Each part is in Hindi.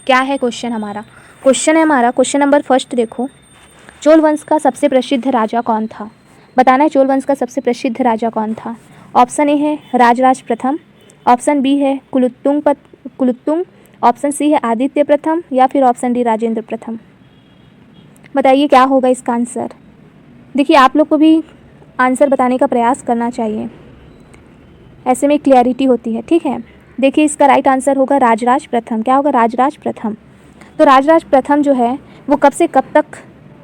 क्या है क्वेश्चन हमारा? क्वेश्चन है हमारा क्वेश्चन नंबर फर्स्ट देखो, चोल वंश का सबसे प्रसिद्ध राजा कौन था? बताना है चोल वंश का सबसे प्रसिद्ध राजा कौन था। ऑप्शन ए है राजराज प्रथम, ऑप्शन बी है कुलोत्तुंग, ऑप्शन सी है आदित्य प्रथम या फिर ऑप्शन डी राजेंद्र प्रथम। बताइए क्या होगा इसका आंसर। देखिए आप लोग को भी आंसर बताने का प्रयास करना चाहिए, ऐसे में क्लैरिटी होती है, ठीक है। देखिए इसका राइट आंसर होगा राजराज प्रथम। क्या होगा? राजराज प्रथम। तो राजराज प्रथम जो है वो कब से कब तक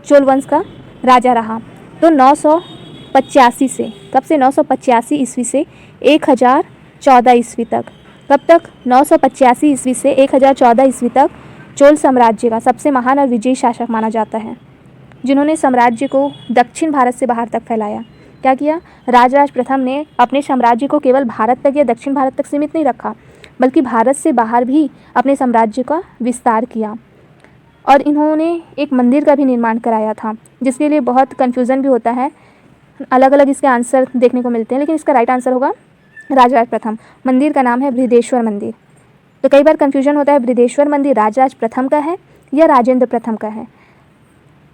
चोल वंश का राजा रहा? तो 985 से, कब से? 985 ईस्वी से 1014 ईस्वी तक। कब तक? 985 ईस्वी से 1014 ईस्वी तक चोल साम्राज्य का सबसे महान और विजयी शासक माना जाता है, जिन्होंने साम्राज्य को दक्षिण भारत से बाहर तक फैलाया। क्या किया? राजराज प्रथम ने अपने साम्राज्य को केवल भारत तक या दक्षिण भारत तक सीमित नहीं रखा, बल्कि भारत से बाहर भी अपने साम्राज्य का विस्तार किया। और इन्होंने एक मंदिर का भी निर्माण कराया था, जिसके लिए बहुत कन्फ्यूज़न भी होता है, अलग अलग इसके आंसर देखने को मिलते हैं, लेकिन इसका राइट आंसर होगा राजराज प्रथम। मंदिर का नाम है बृहदेश्वर मंदिर। तो कई बार कन्फ्यूजन होता है बृहदेश्वर मंदिर राजराज प्रथम का है या राजेंद्र प्रथम का है।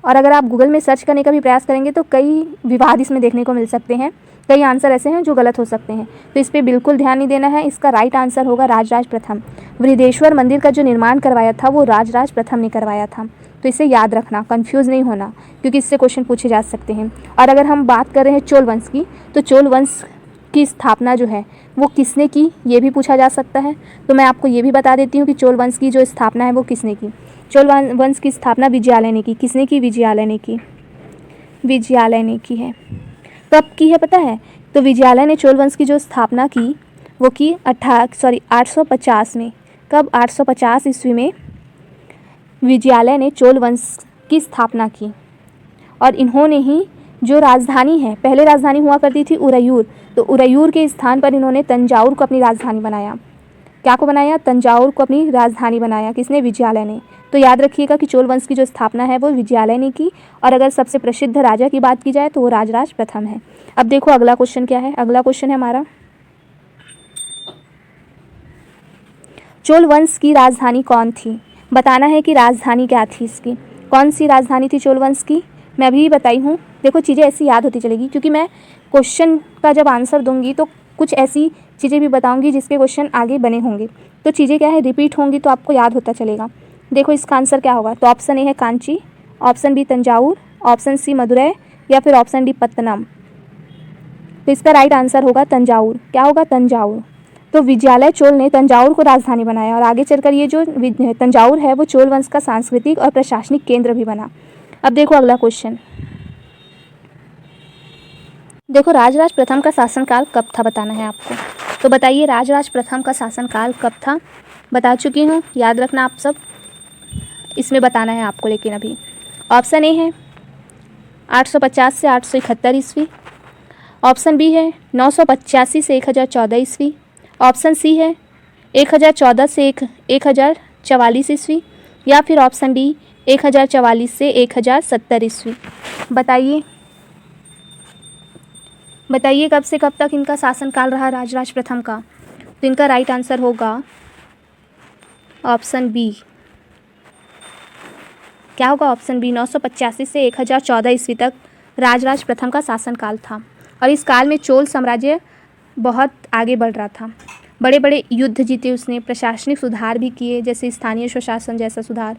और अगर आप गूगल में सर्च करने का भी प्रयास करेंगे तो कई विवाद इसमें देखने को मिल सकते हैं, कई आंसर ऐसे हैं जो गलत हो सकते हैं, तो इस पर बिल्कुल ध्यान नहीं देना है। इसका राइट आंसर होगा राजराज प्रथम। बृहदेश्वर मंदिर का जो निर्माण करवाया था वो राजराज प्रथम ने करवाया था, तो इसे याद रखना, कंफ्यूज नहीं होना, क्योंकि इससे क्वेश्चन पूछे जा सकते हैं। और अगर हम बात कर रहे हैं चोल वंश की, तो चोल वंश की स्थापना जो है वो किसने की, ये भी पूछा जा सकता है। तो मैं आपको ये भी बता देती हूँ कि चोल वंश की जो स्थापना है वो किसने की। चोल वंश की स्थापना विजयालय ने की। किसने की? विजयालय ने की। विजयालय ने की है। कब की है पता है? तो विजयालय ने चोल वंश की जो स्थापना की वो की 850 में। कब? 850 ईस्वी में विजयालय ने चोल वंश की स्थापना की। और इन्होंने ही जो राजधानी है, पहले राजधानी हुआ करती थी उरैयूर, तो उरैयूर के स्थान पर इन्होंने तंजावुर को अपनी राजधानी बनाया। क्या को बनाया? तंजावुर को अपनी राजधानी बनाया। किसने? विजयालय ने। तो याद रखिएगा कि चोल वंश की जो स्थापना है वो विजयालय ने की। और अगर सबसे प्रसिद्ध राजा की बात की जाए तो वो राजराज प्रथम है। अब देखो अगला क्वेश्चन क्या है। अगला क्वेश्चन है हमारा, चोल वंश की राजधानी कौन थी? बताना है कि राजधानी क्या थी इसकी, कौन सी राजधानी थी चोल वंश की। मैं अभी बताई हूँ। देखो चीज़ें ऐसी याद होती चलेगी, क्योंकि मैं क्वेश्चन का जब आंसर दूंगी तो कुछ ऐसी चीज़ें भी बताऊंगी जिसके क्वेश्चन आगे बने होंगे, तो चीज़ें क्या है रिपीट होंगी, तो आपको याद होता चलेगा। देखो इसका आंसर क्या होगा। तो ऑप्शन ए है Kanchi, option B Thanjavur, option C Madurai या फिर ऑप्शन डी पत्तनम। तो इसका राइट आंसर होगा तंजावुर। क्या होगा? तंजावुर। तो विजयालय चोल ने तंजावुर को राजधानी बनाया और आगे चलकर ये जो तंजावुर है वो चोल वंश का सांस्कृतिक और प्रशासनिक केंद्र भी बना। अब देखो अगला क्वेश्चन। देखो राजराज प्रथम का शासनकाल कब था, बताना है आपको। तो बताइए राजराज प्रथम का शासनकाल कब था। बता चुकी हूँ, याद रखना आप सब, इसमें बताना है आपको। लेकिन अभी ऑप्शन ए है 850 से 871 ईस्वी, ऑप्शन बी है 985 से 1014 ईस्वी, ऑप्शन सी है 1014 से 1044 ईस्वी या फिर ऑप्शन डी 1044 से 1070 ईस्वी। बताइए बताइए कब से कब तक इनका शासनकाल रहा राजराज प्रथम का। तो इनका राइट आंसर होगा ऑप्शन बी। क्या होगा? ऑप्शन बी 985 से 1014 ईस्वी तक राजराज प्रथम का शासनकाल था। और इस काल में चोल साम्राज्य बहुत आगे बढ़ रहा था, बड़े बड़े युद्ध जीते उसने, प्रशासनिक सुधार भी किए, जैसे स्थानीय स्वशासन जैसा सुधार,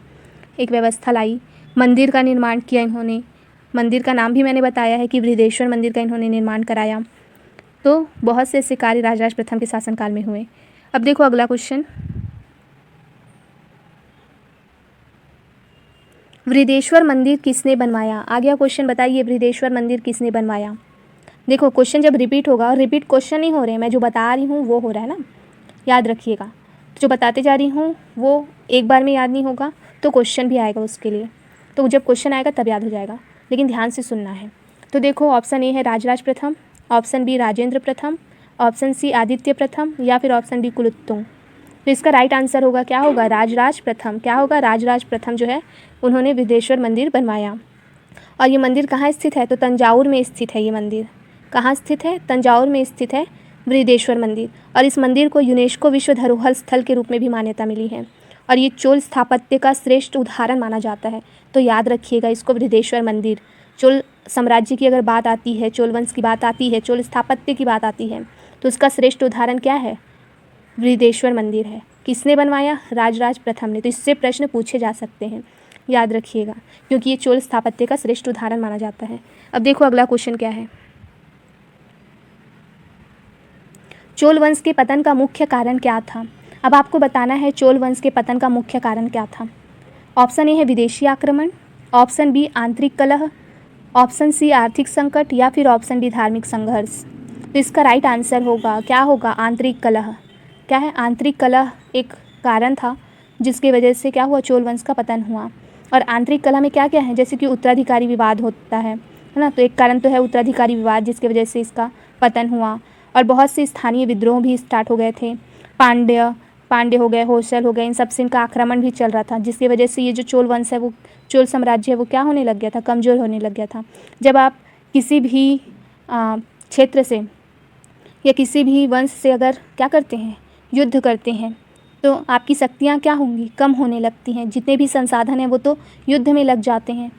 एक व्यवस्था लाई, मंदिर का निर्माण किया इन्होंने। मंदिर का नाम भी मैंने बताया है कि बृहदेश्वर मंदिर का इन्होंने निर्माण कराया। तो बहुत से ऐसे कार्य राजराज प्रथम के शासनकाल में हुए। अब देखो अगला क्वेश्चन, बृहदेश्वर मंदिर किसने बनवाया। आ गया क्वेश्चन, बताइए बृहदेश्वर मंदिर किसने बनवाया। देखो क्वेश्चन जब रिपीट होगा, और रिपीट क्वेश्चन नहीं हो रहे हैं, मैं जो बता रही हूँ वो हो रहा है ना, याद रखिएगा। जो बताते जा रही हूँ वो एक बार में याद नहीं होगा, तो क्वेश्चन भी आएगा उसके लिए, तो जब क्वेश्चन आएगा तब याद हो जाएगा, लेकिन ध्यान से सुनना है। तो देखो ऑप्शन ए है राजराज प्रथम, ऑप्शन बी राजेंद्र प्रथम, ऑप्शन सी आदित्य प्रथम या फिर ऑप्शन डी कुलोत्तुंग। तो इसका राइट आंसर होगा, क्या होगा? राजराज प्रथम। क्या होगा? राजराज प्रथम जो है उन्होंने बृहदेश्वर मंदिर बनवाया। और ये मंदिर कहाँ स्थित है? तो तंजावुर में स्थित है ये मंदिर। कहाँ स्थित है? तंजावुर में स्थित है बृहदेश्वर मंदिर। और इस मंदिर को यूनेस्को विश्व धरोहर स्थल के रूप में भी मान्यता मिली है। और ये चोल स्थापत्य का श्रेष्ठ उदाहरण माना जाता है। तो याद रखिएगा इसको, बृहदेश्वर मंदिर। चोल साम्राज्य की अगर बात आती है, चोल वंश की बात आती है, चोल स्थापत्य की बात आती है, तो उसका श्रेष्ठ उदाहरण क्या है? बृहदेश्वर मंदिर है। किसने बनवाया? राजराज प्रथम ने। तो इससे प्रश्न पूछे जा सकते हैं, याद रखिएगा, क्योंकि ये चोल स्थापत्य का श्रेष्ठ उदाहरण माना जाता है। अब देखो अगला क्वेश्चन क्या है। चोल वंश के पतन का मुख्य कारण क्या था? अब आपको बताना है चोल वंश के पतन का मुख्य कारण क्या था। ऑप्शन ए है विदेशी आक्रमण, ऑप्शन बी आंतरिक कलह, ऑप्शन सी आर्थिक संकट, या फिर ऑप्शन डी धार्मिक संघर्ष। तो इसका राइट आंसर होगा, क्या होगा? आंतरिक कलह। क्या है? आंतरिक कलह एक कारण था जिसकी वजह से क्या हुआ? चोल वंश का पतन हुआ। और आंतरिक कलह में क्या क्या है? जैसे कि उत्तराधिकारी विवाद होता है ना, तो एक कारण तो है उत्तराधिकारी विवाद जिसकी वजह से इसका पतन हुआ। और बहुत से स्थानीय विद्रोह भी स्टार्ट हो गए थे। पांड्य हो गए, होयसल हो गए, इन सब से इनका आक्रमण भी चल रहा था, जिसकी वजह से ये जो चोल वंश है, वो चोल साम्राज्य है, वो क्या होने लग गया था? कमज़ोर होने लग गया था। जब आप किसी भी क्षेत्र से या किसी भी वंश से अगर क्या करते हैं? युद्ध करते हैं, तो आपकी शक्तियाँ क्या होंगी? कम होने लगती हैं। जितने भी संसाधन हैं वो तो युद्ध में लग जाते हैं।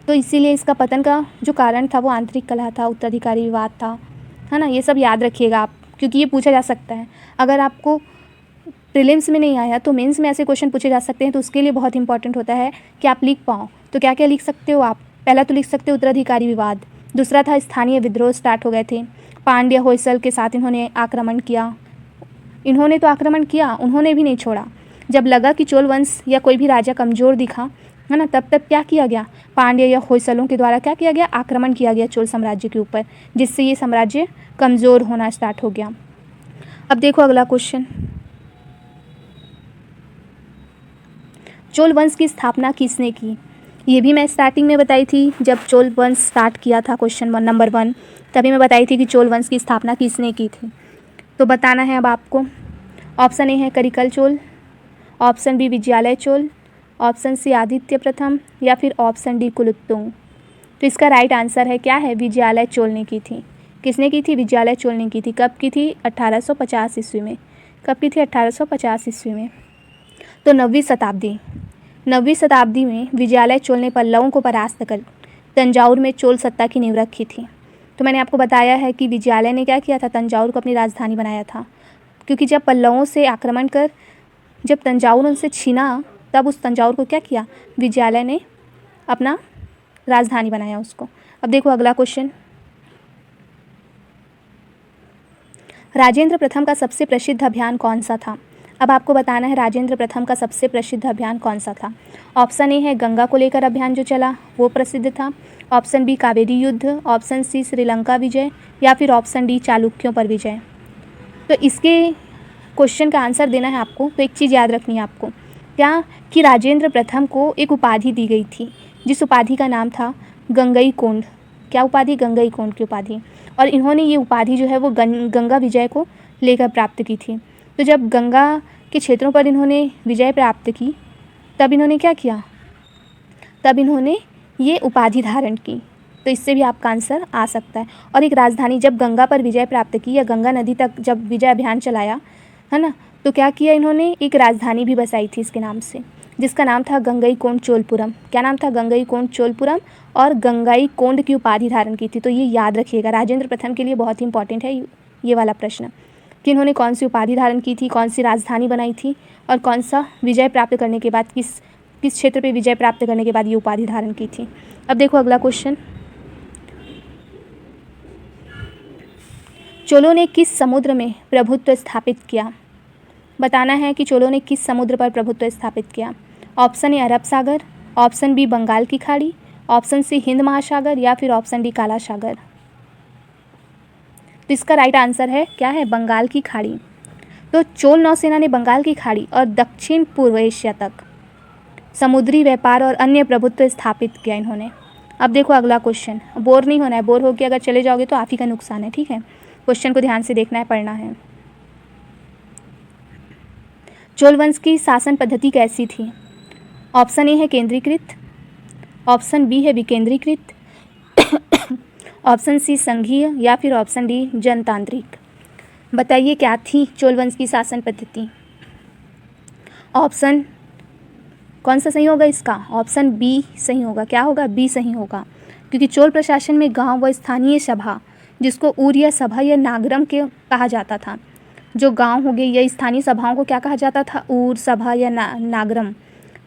तो इसीलिए इसका पतन का जो कारण था वो आंतरिक कलह था, उत्तराधिकारी विवाद था, है ना। ये सब याद रखिएगा आप, क्योंकि ये पूछा जा सकता है। अगर आपको प्रीलिम्स में नहीं आया तो मेंस में ऐसे क्वेश्चन पूछे जा सकते हैं। तो उसके लिए बहुत इंपॉर्टेंट होता है कि आप लिख पाओ। तो क्या क्या लिख सकते हो आप? पहला तो लिख सकते हो उत्तराधिकारी विवाद, दूसरा था स्थानीय विद्रोह स्टार्ट हो गए थे, पांड्य होयसल के साथ इन्होंने आक्रमण किया। इन्होंने तो आक्रमण किया, उन्होंने भी नहीं छोड़ा। जब लगा कि चोल वंश या कोई भी राजा कमज़ोर दिखा, है ना, तब क्या किया गया? पांड्य या होयसलों के द्वारा क्या किया गया? आक्रमण किया गया चोल साम्राज्य के ऊपर, जिससे ये साम्राज्य कमज़ोर होना स्टार्ट हो गया। अब देखो अगला क्वेश्चन, चोल वंश की स्थापना किसने की? ये भी मैं स्टार्टिंग में बताई थी, जब चोल वंश स्टार्ट किया था, क्वेश्चन नंबर 1, तभी मैं बताई थी कि चोल वंश की स्थापना किसने की थी। तो बताना है अब आपको। ऑप्शन ए है Karikala Chola, option B Vijayalaya Chola, option C Aditya प्रथम, या फिर ऑप्शन डी कुलोत्तुंग। तो इसका राइट आंसर है क्या है? विजयालय चोल ने की थी। किसने की थी? विजयालय चोल ने की थी। कब की थी? 1850 ईस्वी में। कब की थी? 1850 ईस्वी में। तो 9वीं शताब्दी में विजयालय चोल ने पल्लवों को परास्त कर तंजावुर में चोल सत्ता की नींव रखी थी। तो मैंने आपको बताया है कि विजयालय ने क्या किया था? तंजावुर को अपनी राजधानी बनाया था, क्योंकि जब पल्लवों से आक्रमण कर जब तंजावुर उनसे छीना, तब उस तंजावुर को क्या किया? विजयालय ने अपना राजधानी बनाया उसको। अब देखो अगला क्वेश्चन, राजेंद्र प्रथम का सबसे प्रसिद्ध अभियान कौन सा था? अब आपको बताना है राजेंद्र प्रथम का सबसे प्रसिद्ध अभियान कौन सा था। ऑप्शन ए है गंगा को लेकर अभियान जो चला, वो प्रसिद्ध था, ऑप्शन बी कावेरी युद्ध, ऑप्शन सी श्रीलंका विजय, या फिर ऑप्शन डी चालुक्यों पर विजय। तो इसके क्वेश्चन का आंसर देना है आपको। तो एक चीज़ याद रखनी है आपको, क्या कि राजेंद्र प्रथम को एक उपाधि दी गई थी, जिस उपाधि का नाम था गंगईकोंड। क्या उपाधि? गंगईकोंड की उपाधि। और इन्होंने ये उपाधि जो है वो गंगा विजय को लेकर प्राप्त की थी। तो जब गंगा के क्षेत्रों पर इन्होंने विजय प्राप्त की, तब इन्होंने क्या किया? तब इन्होंने ये उपाधि धारण की। तो इससे भी आपका आंसर आ सकता है। और एक राजधानी, जब गंगा पर विजय प्राप्त की या गंगा नदी तक जब विजय अभियान चलाया, है ना, तो क्या किया इन्होंने? एक राजधानी भी बसाई थी इसके नाम से, जिसका नाम था गंगईकोंड चोलपुरम। क्या नाम था? गंगईकोंड चोलपुरम। और गंगईकोंड की उपाधि धारण की थी। तो ये याद रखिएगा, राजेंद्र प्रथम के लिए बहुत ही इंपॉर्टेंट है ये वाला प्रश्न, कि इन्होंने कौन सी उपाधि धारण की थी, कौन सी राजधानी बनाई थी, और कौन सा विजय प्राप्त करने के बाद किस क्षेत्र पे विजय प्राप्त करने के बाद ये उपाधि धारण की थी। अब देखो अगला क्वेश्चन, चोलों ने किस समुद्र में प्रभुत्व स्थापित किया? बताना है कि चोलों ने किस समुद्र पर प्रभुत्व स्थापित किया। ऑप्शन ए अरब सागर, ऑप्शन बी बंगाल की खाड़ी, ऑप्शन सी हिंद महासागर, या फिर ऑप्शन डी काला सागर। तो इसका राइट आंसर है क्या है? बंगाल की खाड़ी। तो चोल नौसेना ने बंगाल की खाड़ी और दक्षिण पूर्व एशिया तक समुद्री व्यापार और अन्य प्रभुत्व स्थापित किया इन्होंने। अब देखो अगला क्वेश्चन, बोर नहीं होना है, बोर होकर अगर चले जाओगे तो आप ही का नुकसान है, ठीक है। क्वेश्चन को ध्यान से देखना है, पढ़ना है। चोल वंश की शासन पद्धति कैसी थी? ऑप्शन ए है केंद्रीकृत, ऑप्शन बी है विकेंद्रीकृत, ऑप्शन सी संघीय, या फिर ऑप्शन डी जनतांत्रिक। बताइए क्या थी चोल वंश की शासन पद्धति। ऑप्शन कौन सा सही होगा इसका? ऑप्शन बी सही होगा। क्या होगा? बी सही होगा, क्योंकि चोल प्रशासन में गांव व स्थानीय सभा, जिसको ऊर या सभा या नागरम के कहा जाता था, जो गांव हो गए या स्थानीय सभाओं को क्या कहा जाता था? ऊर, सभा या नागरम,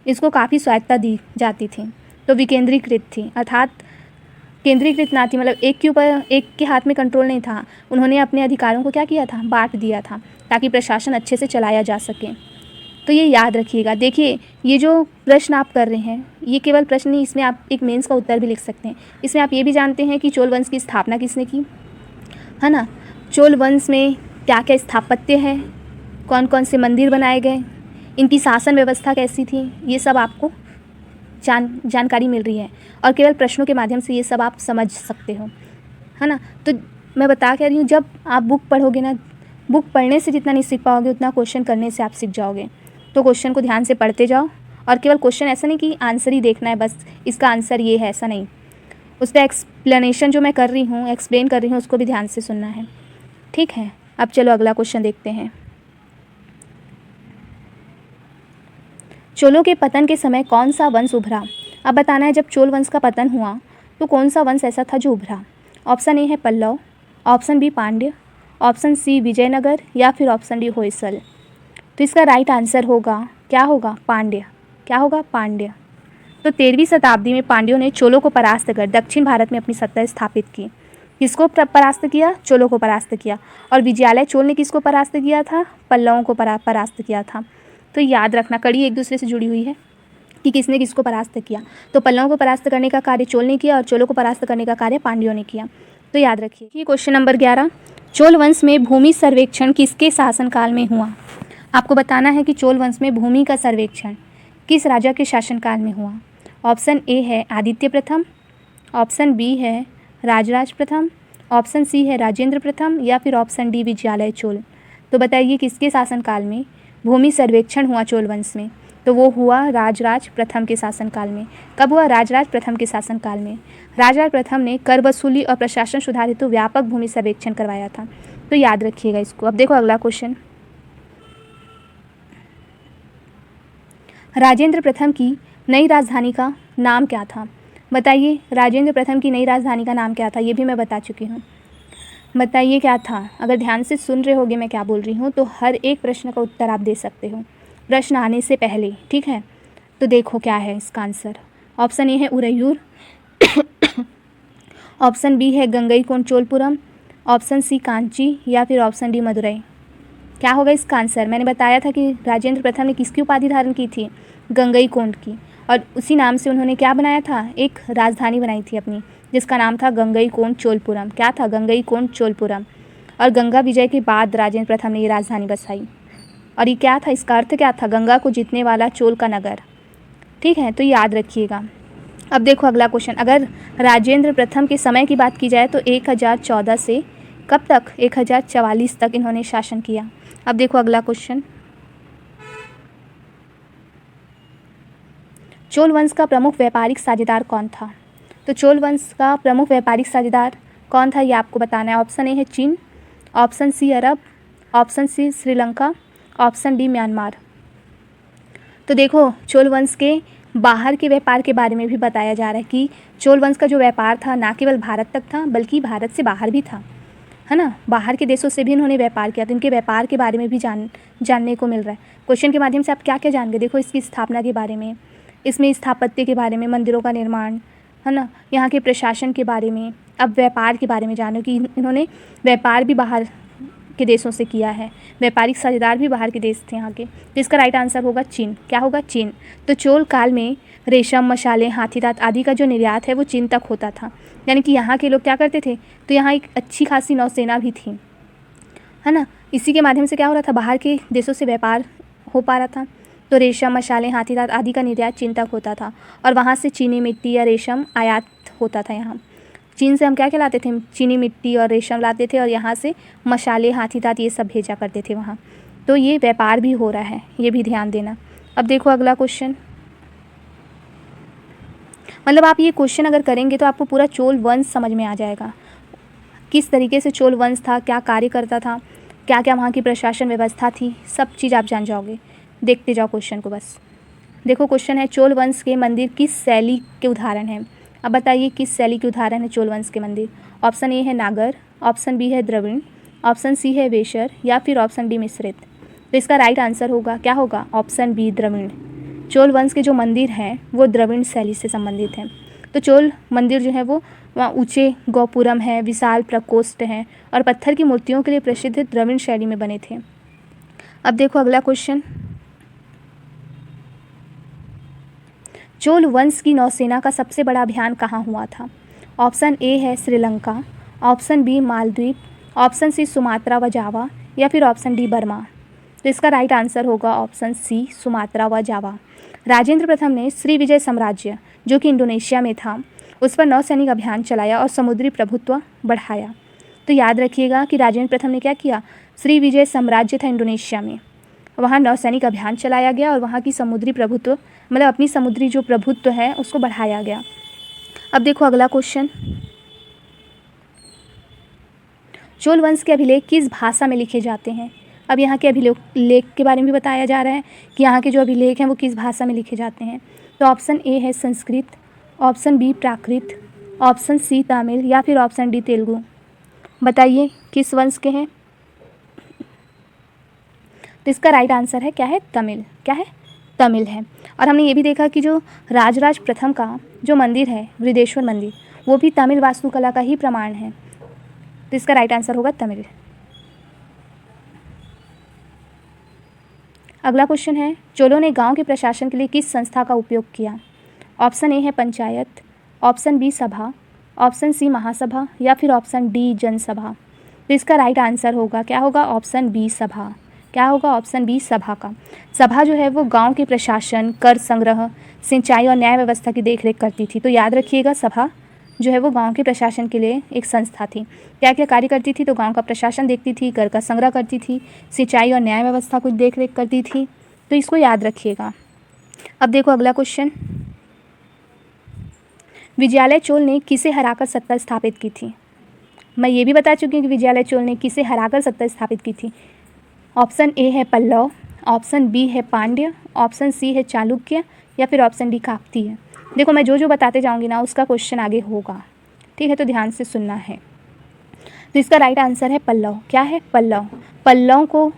इसको काफ़ी स्वायत्ता दी जाती थी, तो विकेंद्रीकृत थी, अर्थात केंद्रीकृत ना थी, मतलब एक के ऊपर, एक के हाथ में कंट्रोल नहीं था। उन्होंने अपने अधिकारों को क्या किया था? बांट दिया था, ताकि प्रशासन अच्छे से चलाया जा सके। तो ये याद रखिएगा। देखिए, ये जो प्रश्न आप कर रहे हैं, ये केवल प्रश्न नहीं, इसमें आप एक मेंस का उत्तर भी लिख सकते हैं। इसमें आप ये भी जानते हैं कि चोल वंश की स्थापना किसने की, है ना, चोल वंश में क्या क्या स्थापत्य है, कौन कौन से मंदिर बनाए गए, इनकी शासन व्यवस्था कैसी थी, ये सब आपको जानकारी मिल रही है, और केवल प्रश्नों के माध्यम से ये सब आप समझ सकते हो, है ना। तो मैं बता क्या रही हूँ, जब आप बुक पढ़ोगे ना, बुक पढ़ने से जितना नहीं सीख पाओगे, उतना क्वेश्चन करने से आप सीख जाओगे। तो क्वेश्चन को ध्यान से पढ़ते जाओ, और केवल क्वेश्चन ऐसा नहीं कि आंसर ही देखना है, बस इसका आंसर ये है, ऐसा नहीं, उस पर एक्सप्लेनेशन जो मैं कर रही हूँ, एक्सप्लेन कर रही हूँ, उसको भी ध्यान से सुनना है। ठीक है, अब चलो अगला क्वेश्चन देखते हैं। चोलों के पतन के समय कौन सा वंश उभरा? अब बताना है जब चोल वंश का पतन हुआ तो कौन सा वंश ऐसा था जो उभरा। ऑप्शन ए है Pallava, option B Pandya, option C Vijayanagara, या फिर ऑप्शन डी होयसल। तो इसका राइट आंसर होगा, क्या होगा? पांड्य। क्या होगा? पांड्य। तो 13वीं शताब्दी में पांड्यों ने चोलों को परास्त कर दक्षिण भारत में अपनी सत्ता स्थापित की। किसको परास्त किया? चोलों को परास्त किया। और विजयालय चोल ने किसको परास्त किया था? पल्लवों को परास्त किया था। तो याद रखना, कड़ी एक दूसरे से जुड़ी हुई है कि किसने किसको परास्त किया। तो पल्लवों को परास्त करने का कार्य चोल ने किया और चोलों को परास्त करने का कार्य पांड्यों ने किया। तो याद रखिए। ये क्वेश्चन नंबर 11, चोल वंश में भूमि सर्वेक्षण किसके शासनकाल में हुआ? आपको बताना है कि चोल वंश में भूमि का सर्वेक्षण किस राजा के शासनकाल में हुआ। ऑप्शन ए है आदित्य प्रथम, ऑप्शन बी है राजराज प्रथम, ऑप्शन सी है राजेंद्र प्रथम, या फिर ऑप्शन डी विजयालय चोल। तो बताइए किसके शासनकाल में भूमि सर्वेक्षण हुआ चोल वंश में? तो वो हुआ राजराज प्रथम के शासनकाल में। कब हुआ? राजराज प्रथम के शासनकाल में। राजराज प्रथम ने कर वसूली और प्रशासन सुधार हेतु व्यापक भूमि सर्वेक्षण करवाया था। तो याद रखिएगा इसको। अब देखो अगला क्वेश्चन, राजेंद्र प्रथम की नई राजधानी का नाम क्या था? बताइए, राजेंद्र प्रथम की नई राजधानी का नाम क्या था? ये भी मैं बता चुकी हूँ। बताइए क्या था? अगर ध्यान से सुन रहे होगे मैं क्या बोल रही हूँ, तो हर एक प्रश्न का उत्तर आप दे सकते हो प्रश्न आने से पहले। ठीक है, तो देखो क्या है इसका आंसर। ऑप्शन ए है उरैयूर, ऑप्शन बी है गंगईकोंड चोलपुरम, ऑप्शन सी कांची, या फिर ऑप्शन डी मदुरई। क्या होगा इसका आंसर? मैंने बताया था कि राजेंद्र प्रथम ने किसकी उपाधि धारण की थी? गंगईकोंड की, और उसी नाम से उन्होंने क्या बनाया था? एक राजधानी बनाई थी अपनी, जिसका नाम था गंगईकोंड चोलपुरम। क्या था? गंगईकोंड चोलपुरम। और गंगा विजय के बाद राजेंद्र प्रथम ने ये राजधानी बसाई। और ये क्या था? इसका अर्थ क्या था? गंगा को जीतने वाला चोल का नगर। ठीक है, तो याद रखिएगा। अब देखो अगला क्वेश्चन, अगर राजेंद्र प्रथम के समय की बात की जाए तो 1014 से कब तक? 1044 तक इन्होंने शासन किया। अब देखो अगला क्वेश्चन, चोल वंश का प्रमुख व्यापारिक साझेदार कौन था? तो चोल वंश का प्रमुख व्यापारिक साझेदार कौन था ये आपको बताना है। ऑप्शन ए है चीन, ऑप्शन सी अरब, option C Sri Lanka, option D Myanmar. तो देखो, चोल वंश के बाहर के व्यापार के बारे में भी बताया जा रहा है कि चोल वंश का जो व्यापार था ना केवल भारत तक था बल्कि भारत से बाहर भी था, है ना। बाहर के देशों से भी इन्होंने व्यापार किया, तो इनके व्यापार के बारे में भी जानने को मिल रहा है। क्वेश्चन के माध्यम से आप क्या क्या जान गए? देखो, इसकी स्थापना के बारे में, इसमें स्थापत्य के बारे में, मंदिरों का निर्माण, है ना, यहाँ के प्रशासन के बारे में। अब व्यापार के बारे में जानो कि इन्होंने व्यापार भी बाहर के देशों से किया है, व्यापारिक साझेदार भी बाहर के देश थे यहाँ के। तो इसका राइट आंसर होगा चीन। क्या होगा? चीन। तो चोल काल में रेशम, मशाले, हाथी दांत आदि का जो निर्यात है वो चीन तक होता था, यानी कि यहाँ के लोग क्या करते थे, तो यहाँ एक अच्छी खासी नौसेना भी थी, है ना। इसी के माध्यम से क्या हो रहा था? बाहर के देशों से व्यापार हो पा रहा था। तो रेशम, मशाले, हाथी दांत आदि का निर्यात चीन तक होता था, और वहाँ से चीनी मिट्टी या रेशम आयात होता था यहाँ। चीन से हम क्या लाते थे? चीनी मिट्टी और रेशम लाते थे, और यहाँ से मशाले, हाथी दांत ये सब भेजा करते थे वहाँ। तो ये व्यापार भी हो रहा है, ये भी ध्यान देना। अब देखो अगला क्वेश्चन, मतलब आप ये क्वेश्चन अगर करेंगे तो आपको पूरा चोल वंश समझ में आ जाएगा, किस तरीके से चोल वंश था, क्या कार्य करता था, क्या क्या वहाँ की प्रशासन व्यवस्था थी, सब चीज़ आप जान जाओगे। देखते जाओ क्वेश्चन को बस। देखो क्वेश्चन है, चोल वंश के मंदिर किस शैली के उदाहरण हैं। अब बताइए किस शैली के उदाहरण है चोल वंश के मंदिर। ऑप्शन ए है नागर, ऑप्शन बी है द्रविड़, ऑप्शन सी है वेशर या फिर ऑप्शन डी मिश्रित। तो इसका राइट आंसर होगा, क्या होगा, ऑप्शन बी द्रविड़। चोल वंश के जो मंदिर हैं वो द्रविड़ शैली से संबंधित हैं। तो चोल मंदिर जो है वो वहाँ ऊंचे गोपुरम है, विशाल प्रकोष्ठ हैं और पत्थर की मूर्तियों के लिए प्रसिद्ध द्रविड़ शैली में बने थे। अब देखो अगला क्वेश्चन, चोल वंश की नौसेना का सबसे बड़ा अभियान कहाँ हुआ था। ऑप्शन ए है Sri Lanka, option B Maldives, option C Sumatra व जावा या फिर ऑप्शन डी बर्मा। तो इसका राइट आंसर होगा ऑप्शन सी सुमात्रा व जावा। राजेंद्र प्रथम ने श्रीविजय साम्राज्य जो कि इंडोनेशिया में था उस पर नौसैनिक अभियान चलाया और समुद्री प्रभुत्व बढ़ाया। तो याद रखिएगा कि राजेंद्र प्रथम ने क्या किया, श्रीविजय साम्राज्य था इंडोनेशिया में, वहाँ नौसैनिक अभियान चलाया गया और वहाँ की समुद्री प्रभुत्व मतलब अपनी समुद्री जो प्रभुत्व है उसको बढ़ाया गया। अब देखो अगला क्वेश्चन, चोल वंश के अभिलेख किस भाषा में लिखे जाते हैं। अब यहाँ के अभिलेख के बारे में बताया जा रहा है कि यहाँ के जो अभिलेख हैं वो किस भाषा में लिखे जाते हैं। तो ऑप्शन ए है संस्कृत, ऑप्शन बी प्राकृत, ऑप्शन सी तमिल या फिर ऑप्शन डी तेलुगु। बताइए किस वंश के हैं। तो इसका राइट आंसर है क्या है, तमिल। क्या है, तमिल है। और हमने ये भी देखा कि जो राजराज प्रथम का जो मंदिर है बृहदेश्वर मंदिर वो भी तमिल वास्तुकला का ही प्रमाण है। तो इसका राइट आंसर होगा तमिल। अगला क्वेश्चन है, चोलों ने गांव के प्रशासन के लिए किस संस्था का उपयोग किया। ऑप्शन ए है पंचायत, ऑप्शन बी सभा, ऑप्शन सी महासभा या फिर ऑप्शन डी जनसभा। तो इसका राइट आंसर होगा, क्या होगा, ऑप्शन बी सभा। क्या होगा, ऑप्शन बी सभा का। सभा जो है वो गांव के प्रशासन, कर संग्रह, सिंचाई और न्याय व्यवस्था की देखरेख करती थी। तो याद रखिएगा सभा जो है वो गांव के प्रशासन के लिए एक संस्था थी। क्या क्या कार्य करती थी, तो गांव का प्रशासन देखती थी, कर का संग्रह करती थी, सिंचाई और न्याय व्यवस्था को देखरेख करती थी। तो इसको याद रखिएगा। अब देखो अगला क्वेश्चन, विजयालय चोल ने किसे हराकर सत्ता स्थापित की थी। मैं ये भी बता चुकी हूँ कि विजयालय चोल ने किसे हराकर सत्ता स्थापित की थी। ऑप्शन ए है पल्लव, ऑप्शन बी है पांड्य, ऑप्शन सी है चालुक्य या फिर ऑप्शन डी काकतीय। देखो मैं जो जो बताते जाऊंगी ना उसका क्वेश्चन आगे होगा, ठीक है, तो ध्यान से सुनना है। तो इसका राइट आंसर है पल्लव। क्या है, पल्लव। पल्लव को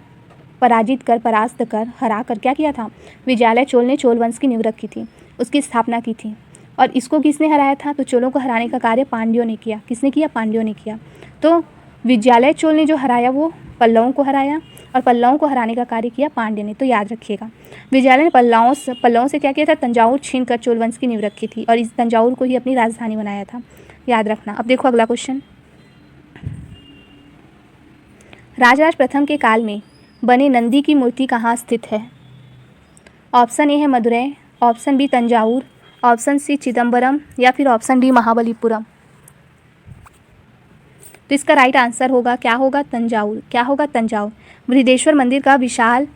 परास्त कर हरा कर क्या किया था, विजयालय चोल ने चोल वंश की नींव रखी थी, उसकी स्थापना की थी। और इसको किसने हराया था, तो चोलों को हराने का कार्य पांड्यों ने किया। किसने किया, पांड्यों ने किया। तो विजयालय चोल ने जो हराया वो पल्लवों को हराया और पल्लवों को हराने का कार्य किया पांड्य ने। तो याद रखिएगा विजयालय ने पल्लवों से क्या किया था, तंजावुर छीन कर चोल वंश की नींव रखी थी और इस तंजावुर को ही अपनी राजधानी बनाया था। याद रखना। अब देखो अगला क्वेश्चन, राजराज प्रथम के काल में बने नंदी की मूर्ति कहाँ स्थित है। ऑप्शन ए है Madurai, option B Thanjavur, option C Chidambaram या फिर ऑप्शन डी महाबलीपुरम। तो इसका राइट आंसर होगा, क्या होगा, तंजावुर। क्या होगा, तंजावुर। बृहदेश्वर मंदिर का विशाल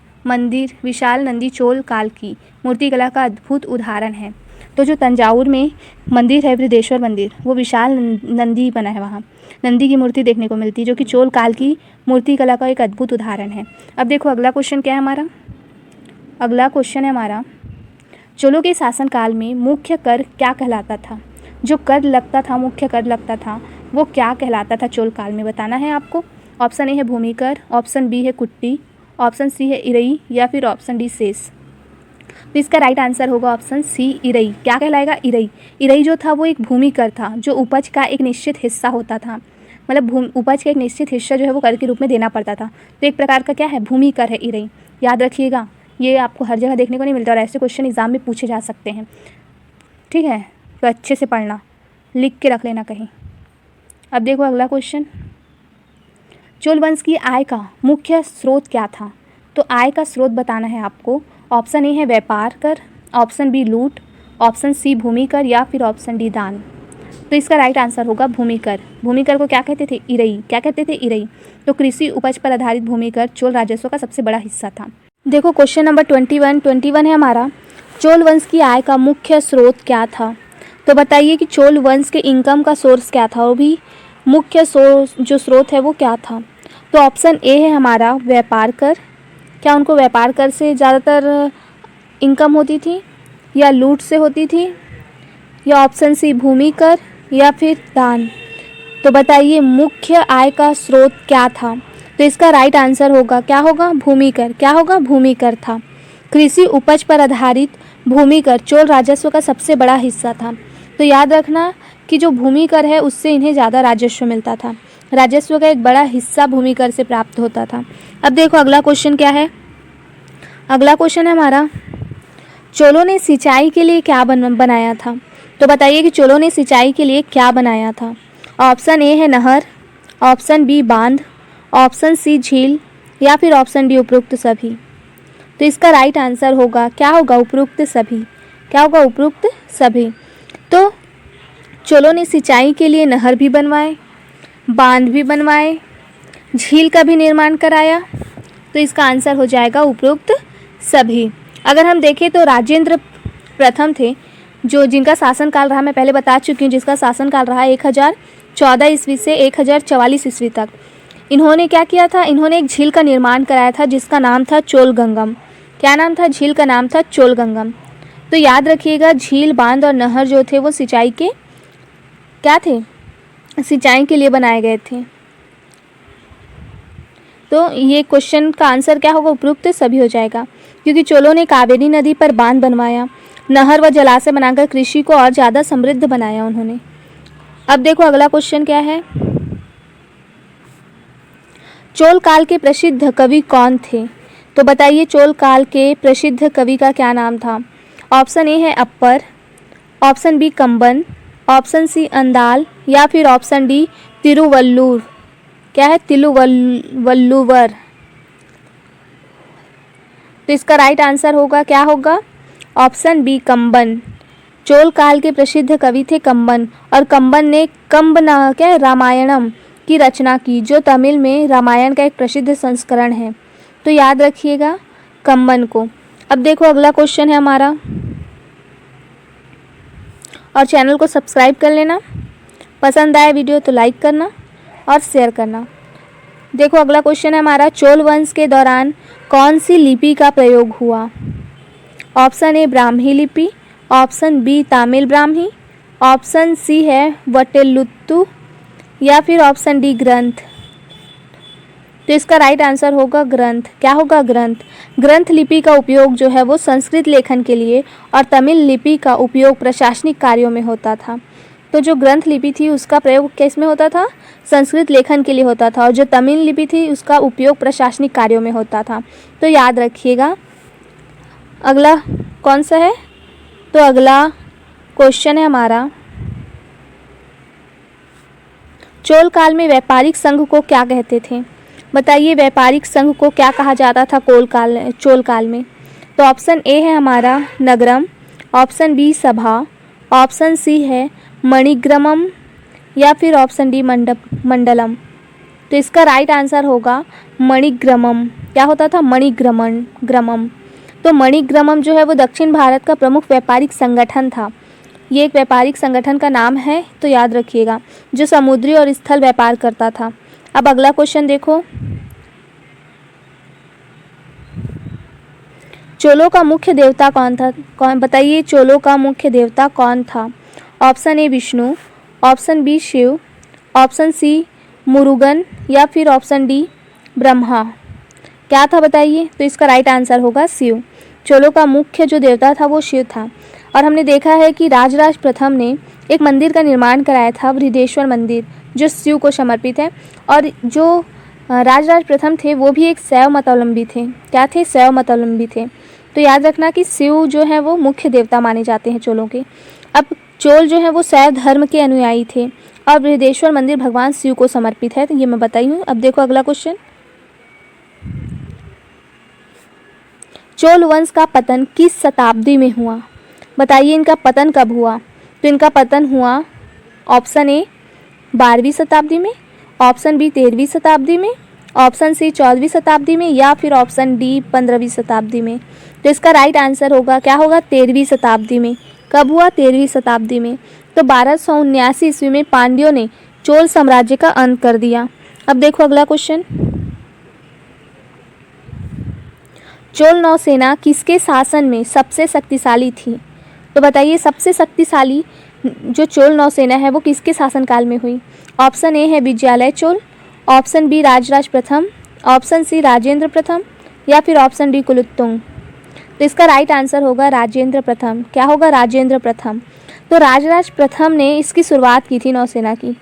नंदी चोल काल की मूर्तिकला का अद्भुत उदाहरण है। तो जो तंजावुर में मंदिर है बृहदेश्वर मंदिर वो विशाल नंदी बना है, वहाँ नंदी की मूर्ति देखने को मिलती है जो कि चोल काल की मूर्तिकला का एक अद्भुत उदाहरण है। अब देखो अगला क्वेश्चन क्या है हमारा। अगला क्वेश्चन है हमारा, चोलों के शासनकाल में मुख्य कर क्या कहलाता था। जो कर लगता था, मुख्य कर लगता था वो क्या कहलाता था चोल काल में, बताना है आपको। ऑप्शन ए है भूमि कर, ऑप्शन बी है कुट्टी, ऑप्शन सी है इरई या फिर ऑप्शन डी शेष। तो इसका राइट आंसर होगा ऑप्शन सी इरई। क्या कहलाएगा, इरई। इरई जो था वो एक भूमि कर था जो उपज का एक निश्चित हिस्सा होता था, मतलब उपज का एक निश्चित हिस्सा जो है वो कर के रूप में देना पड़ता था। तो एक प्रकार का क्या है, भूमि कर है इरई। याद रखिएगा, ये आपको हर जगह देखने को नहीं मिलता और ऐसे क्वेश्चन एग्जाम में पूछे जा सकते हैं, ठीक है, तो अच्छे से पढ़ना, लिख के रख लेना कहीं। अब देखो अगला क्वेश्चन, चोल वंश की आय का मुख्य स्रोत क्या था। तो आय का स्रोत बताना है आपको। ऑप्शन ए है व्यापार कर, ऑप्शन बी लूट, ऑप्शन सी भूमि कर या फिर ऑप्शन डी दान। तो इसका राइट आंसर होगा भूमि कर। भूमि कर को क्या कहते थे, इरई। क्या कहते थे, इरई। तो कृषि उपज पर आधारित भूमि कर चोल राजस्व का सबसे बड़ा हिस्सा था। देखो क्वेश्चन नंबर 21 है हमारा, चोल वंश की आय का मुख्य स्रोत क्या था। तो बताइए कि चोल वंश के इनकम का सोर्स क्या था, वो भी मुख्य जो स्रोत है वो क्या था। तो ऑप्शन ए है हमारा व्यापार कर। क्या उनको व्यापार कर से ज़्यादातर इनकम होती थी। या लूट से होती थी, या ऑप्शन सी भूमि कर, या फिर दान। तो बताइए मुख्य आय का स्रोत क्या था? तो इसका राइट आंसर होगा, क्या होगा? भूमि कर। क्या होगा? भूमि कर था। कृषि उपज पर आधारित भूमि कर चोल राजस्व का सबसे बड़ा हिस्सा था। तो याद रखना कि जो भूमि कर है उससे इन्हें ज़्यादा राजस्व मिलता था। राजस्व का एक बड़ा हिस्सा भूमि कर से प्राप्त होता था। अब देखो अगला क्वेश्चन क्या है। अगला क्वेश्चन है हमारा, चोलों ने सिंचाई के लिए क्या बनाया था? तो बताइए कि चोलों ने सिंचाई के लिए क्या बनाया था? ऑप्शन ए है नहर, ऑप्शन बी बांध, ऑप्शन सी झील, या फिर ऑप्शन डी उपरोक्त सभी। तो इसका राइट आंसर होगा, क्या होगा? उपरोक्त सभी। क्या होगा? उपरोक्त सभी। तो चोलों ने सिंचाई के लिए नहर भी बनवाए, बांध भी बनवाए, झील का भी निर्माण कराया। तो इसका आंसर हो जाएगा उपरोक्त सभी। अगर हम देखें तो राजेंद्र प्रथम थे, जो जिनका शासनकाल रहा, मैं पहले बता चुकी हूँ, जिसका शासनकाल रहा 1014 ईस्वी से 1044 ईस्वी तक। इन्होंने क्या किया था? इन्होंने एक झील का निर्माण कराया था जिसका नाम था चोलगंगम। क्या नाम था? झील का नाम था चोलगंगम। तो याद रखिएगा झील, बांध और नहर जो थे वो सिंचाई के क्या थे? सिंचाई के लिए बनाए गए थे। तो ये क्वेश्चन का आंसर क्या होगा? उपरोक्त सभी हो जाएगा, क्योंकि चोलों ने कावेरी नदी पर बांध बनवाया, नहर व जलाशय बनाकर कृषि को और ज़्यादा समृद्ध बनाया उन्होंने। अब देखो अगला क्वेश्चन क्या है। चोल काल के प्रसिद्ध कवि कौन थे? तो बताइए चोल काल के प्रसिद्ध कवि का क्या नाम था? ऑप्शन ए है upper, option B कंबन, option C अंदाल, या फिर ऑप्शन डी तिरुवल्लुर। क्या है? तिरुवल्लुवर। तो इसका राइट आंसर होगा, क्या होगा? Option B कंबन। चोल काल के प्रसिद्ध कवि थे कंबन, और कंबन ने कंबना क्या रामायणम की रचना की, जो तमिल में रामायण का एक प्रसिद्ध संस्करण है। तो याद रखिएगा कंबन को। अब देखो अगला क्वेश्चन है हमारा, और चैनल को सब्सक्राइब कर लेना, पसंद आया वीडियो तो लाइक करना और शेयर करना। देखो अगला क्वेश्चन है हमारा, चोल वंश के दौरान कौन सी लिपि का प्रयोग हुआ? ऑप्शन ए ब्राह्मी लिपि, ऑप्शन बी तामिल ब्राह्मी, ऑप्शन सी है वटेलुत्तु, या फिर ऑप्शन डी ग्रंथ। तो इसका राइट आंसर होगा ग्रंथ। क्या होगा? ग्रंथ। ग्रंथ लिपि का उपयोग जो है वो संस्कृत लेखन के लिए, और तमिल लिपि का उपयोग प्रशासनिक कार्यों में होता था। तो जो ग्रंथ लिपि थी उसका प्रयोग किस में होता था? संस्कृत लेखन के लिए होता था, और जो तमिल लिपि थी उसका उपयोग प्रशासनिक कार्यों में होता था। तो याद रखिएगा। अगला कौन सा है? तो अगला क्वेश्चन है हमारा, चोल काल में व्यापारिक संघ को क्या कहते थे? बताइए व्यापारिक संघ को क्या कहा जाता था चोल काल में? तो ऑप्शन ए है हमारा नगरम, ऑप्शन बी सभा, ऑप्शन सी है मणिग्रमम, या फिर ऑप्शन डी मंडलम। तो इसका राइट आंसर होगा मणिग्रमम। क्या होता था? मणिग्रमम। तो मणिग्रमम जो है वो दक्षिण भारत का प्रमुख व्यापारिक संगठन था। ये एक व्यापारिक संगठन का नाम है, तो याद रखिएगा, जो समुद्री और स्थल व्यापार करता था। अब अगला क्वेश्चन देखो, चोलों का मुख्य देवता कौन था? बताइए चोलों का मुख्य देवता कौन था? Option A Vishnu, option B Shiva, option C Murugan, या फिर ऑप्शन डी ब्रह्मा। क्या था बताइए? तो इसका राइट आंसर होगा शिव। चोलों का मुख्य जो देवता था वो शिव था। और हमने देखा है कि राजराज प्रथम ने एक मंदिर का निर्माण कराया था, बृहदेश्वर मंदिर, जो शिव को समर्पित है। और जो राजराज प्रथम थे वो भी एक शैव मतावलंबी थे। क्या थे? शैव मतावलंबी थे। तो याद रखना कि शिव जो है वो मुख्य देवता माने जाते हैं चोलों के। अब चोल जो है वो शैव धर्म के अनुयायी थे, और बृहदेश्वर मंदिर भगवान शिव को समर्पित है। तो ये मैं बताई हूँ। अब देखो अगला क्वेश्चन, चोल वंश का पतन किस शताब्दी में हुआ? बताइए इनका पतन कब हुआ? तो इनका पतन हुआ ऑप्शन ए 12वीं शताब्दी में, ऑप्शन बी 13वीं शताब्दी में, ऑप्शन सी 14वीं शताब्दी में, या फिर ऑप्शन डी 15वीं शताब्दी में। तो इसका राइट आंसर होगा, क्या होगा? 13वीं शताब्दी में। कब हुआ? 13वीं शताब्दी में। तो 1279 ईस्वी में पांड्यों ने चोल साम्राज्य का अंत कर दिया। अब देखो अगला क्वेश्चन, चोल नौसेना किसके शासन में सबसे शक्तिशाली थी? तो बताइए सबसे शक्तिशाली जो चोल नौसेना है वो किसके शासनकाल में हुई? ऑप्शन ए है विजयालय चोल, ऑप्शन बी राजराज प्रथम, ऑप्शन सी राजेंद्र प्रथम या फिर ऑप्शन डी कुलोत्तुंग। तो इसका राइट आंसर होगा राजेंद्र प्रथम। क्या होगा? राजेंद्र प्रथम। तो राजराज प्रथम ने इसकी शुरुआत की थी नौसेना की।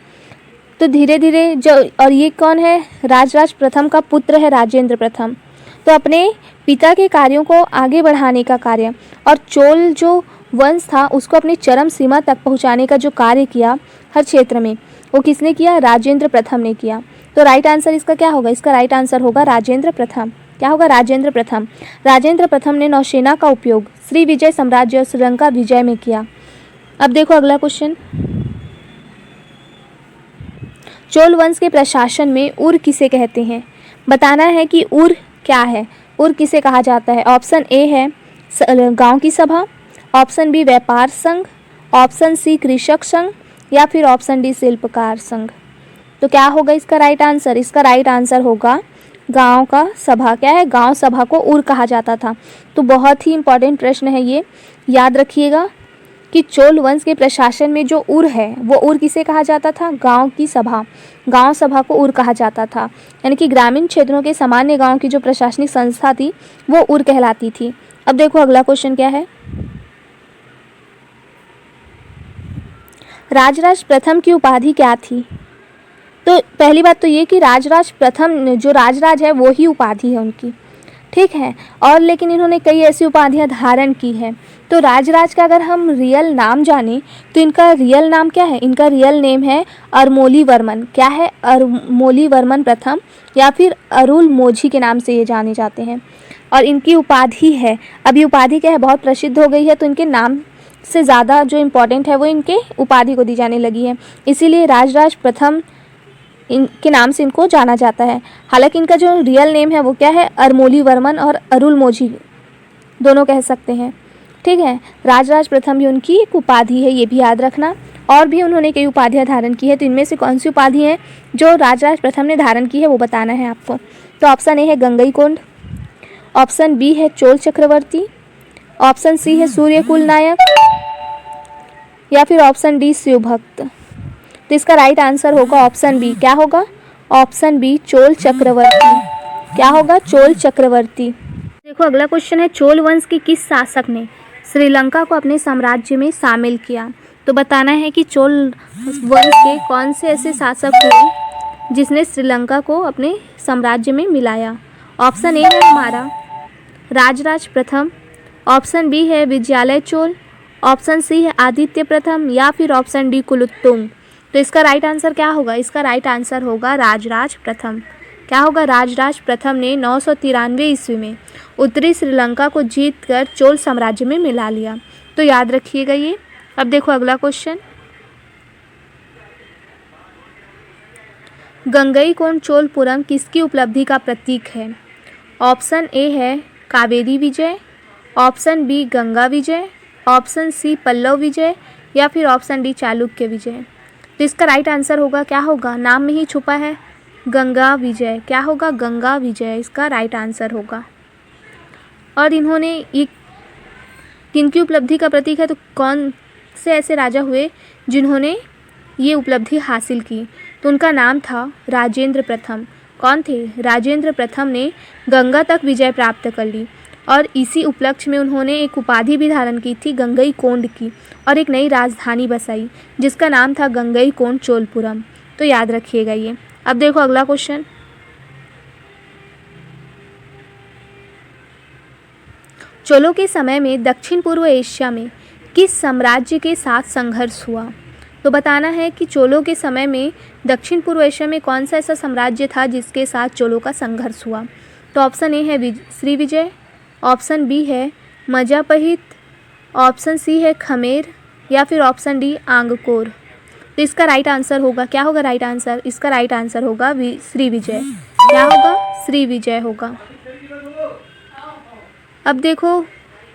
तो धीरे धीरे जो, और ये कौन है? राजराज प्रथम का पुत्र है राजेंद्र प्रथम। तो अपने पिता के कार्यों को आगे बढ़ाने का कार्य और चोल जो वंश था उसको अपनी चरम सीमा तक पहुंचाने का जो कार्य किया हर क्षेत्र में, वो किसने किया? राजेंद्र प्रथम ने किया। तो राइट आंसर इसका क्या होगा? इसका राइट आंसर होगा राजेंद्र प्रथम। क्या होगा? राजेंद्र प्रथम। राजेंद्र प्रथम ने नौसेना का उपयोग श्री विजय साम्राज्य और श्रीलंका विजय में किया। अब देखो अगला क्वेश्चन, चोल वंश के प्रशासन में उर किसे कहते हैं? बताना है कि उर क्या है, उर किसे कहा जाता है। ऑप्शन ए है गांव की सभा, ऑप्शन बी व्यापार संघ, ऑप्शन सी कृषक संघ या फिर ऑप्शन डी शिल्पकार संघ। तो क्या होगा इसका राइट आंसर? इसका राइट आंसर होगा गांव का सभा। क्या है? गांव सभा को उर कहा जाता था। तो बहुत ही इंपॉर्टेंट प्रश्न है ये, याद रखिएगा कि चोल वंश के प्रशासन में जो उर है वो उर किसे कहा जाता था? गांव की सभा। गांव सभा को उर कहा जाता था, यानी कि ग्रामीण क्षेत्रों के सामान्य गांव की जो प्रशासनिक संस्था थी वो उर कहलाती थी। अब देखो अगला क्वेश्चन क्या है, राजराज प्रथम की उपाधि क्या थी? तो पहली बात तो ये कि राजराज प्रथम जो राजराज है वो ही उपाधि है उनकी, ठीक है। और लेकिन इन्होंने कई ऐसी उपाधियां धारण की है। तो राजराज का अगर हम रियल नाम जानें तो इनका रियल नाम क्या है? इनका रियल नेम है अरमोली वर्मन। क्या है? अरमोली वर्मन प्रथम या फिर अरुल मोझी के नाम से ये जाने जाते हैं। और इनकी उपाधि है, अब ये उपाधि क्या है? बहुत प्रसिद्ध हो गई है, तो इनके नाम से ज़्यादा जो इम्पोर्टेंट है वो इनके उपाधि को दी जाने लगी है, इसीलिए राजराज प्रथम इनके नाम से इनको जाना जाता है। हालांकि इनका जो रियल नेम है वो क्या है? अरमोली वर्मन और अरुल मोझी दोनों कह सकते हैं, ठीक है। राजराज प्रथम भी उनकी एक उपाधि है, ये भी याद रखना। और भी उन्होंने कई उपाधियां धारण की है, तो इनमें से कौन सी उपाधि है जो राजराज प्रथम ने धारण की है वो बताना है आपको। तो ऑप्शन ए है गंगईकोंड, ऑप्शन बी है चोल चक्रवर्ती, ऑप्शन सी है सूर्यकुल नायक या फिर ऑप्शन डी शिवभक्त। तो इसका राइट आंसर होगा ऑप्शन बी। क्या होगा? ऑप्शन बी चोल चक्रवर्ती। क्या होगा? चोल चक्रवर्ती। देखो अगला क्वेश्चन है, चोल वंश के किस शासक ने श्रीलंका को अपने साम्राज्य में शामिल किया? तो बताना है कि चोल वंश के कौन से ऐसे शासक हुए जिसने श्रीलंका को अपने साम्राज्य में मिलाया। ऑप्शन ए है हमारा राजराज प्रथम, ऑप्शन बी है विजयालय चोल, ऑप्शन सी है आदित्य प्रथम या फिर ऑप्शन डी कुलोत्तुंग। तो इसका राइट आंसर क्या होगा? इसका राइट आंसर होगा राजराज प्रथम। क्या होगा? राजराज प्रथम ने 993 ईस्वी में उत्तरी श्रीलंका को जीतकर चोल साम्राज्य में मिला लिया। तो याद रखिएगा ये। अब देखो अगला क्वेश्चन, गंगईकोंड चोलपुरम किसकी उपलब्धि का प्रतीक है? ऑप्शन ए है कावेरी विजय, ऑप्शन बी गंगा विजय, ऑप्शन सी पल्लव विजय या फिर ऑप्शन डी चालुक्य विजय। तो इसका राइट आंसर होगा, क्या होगा? नाम में ही छुपा है गंगा विजय। क्या होगा? गंगा विजय इसका राइट आंसर होगा। और इन्होंने ये किनकी उपलब्धि का प्रतीक है? तो कौन से ऐसे राजा हुए जिन्होंने ये उपलब्धि हासिल की? तो उनका नाम था राजेंद्र प्रथम। कौन थे? राजेंद्र प्रथम ने गंगा तक विजय प्राप्त कर ली और इसी उपलक्ष्य में उन्होंने एक उपाधि भी धारण की थी गंगईकोंड की, और एक नई राजधानी बसाई जिसका नाम था गंगईकोंड चोलपुरम। तो याद रखिएगा ये। अब देखो अगला क्वेश्चन, चोलों के समय में दक्षिण पूर्व एशिया में किस साम्राज्य के साथ संघर्ष हुआ? तो बताना है कि चोलों के समय में दक्षिण पूर्व एशिया में कौन सा ऐसा साम्राज्य था जिसके साथ चोलों का संघर्ष हुआ। तो ऑप्शन ए है श्री विजय, ऑप्शन बी है मजापहित, ऑप्शन सी है खमेर या फिर ऑप्शन डी आंगकोर। तो इसका राइट आंसर होगा, क्या होगा राइट आंसर? इसका राइट आंसर होगा श्री विजय। क्या होगा? श्री विजय होगा। अब देखो